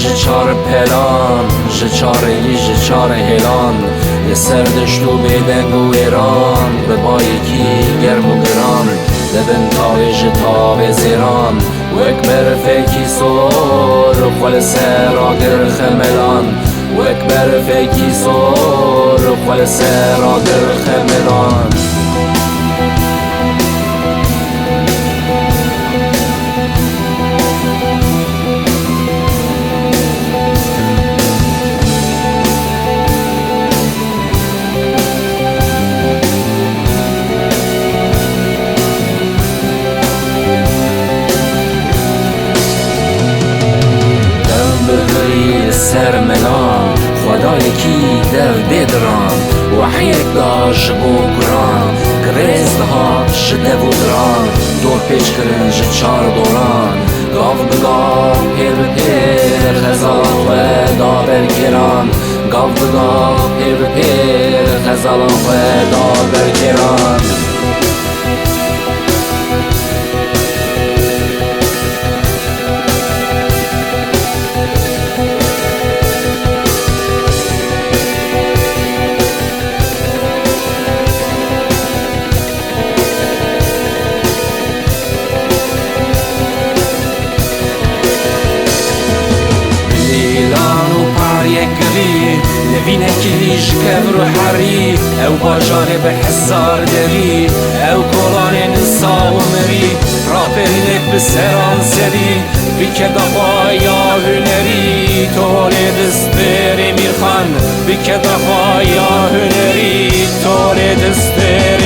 ji çar pelan, ji çareyî ji çar hêlan, li ser dişt û bêdeng û êran, bi bayekî germ û giran, dibin tavê ji tavê zêran, wek berfekî sor xwe li ser agir xemelan, wek berfekî sor xwe li ser agir xemelan. سر ملان خدایکی دل بدران وحیک داش بو گران گریز دهات شده و دران دور پیچ کرن جه چار دوران گاو بگاو پیر پیر خزالان و دابر گران گاو بگاو پیر پیر خزالان و دابر گران لبینکی جکبر و حری او باجاره به حسار دری او کلان نسا و مری راپرینک به سران سری بیکه دفایا هنری توله دستر میرخان بیکه دفایا هنری توله دستر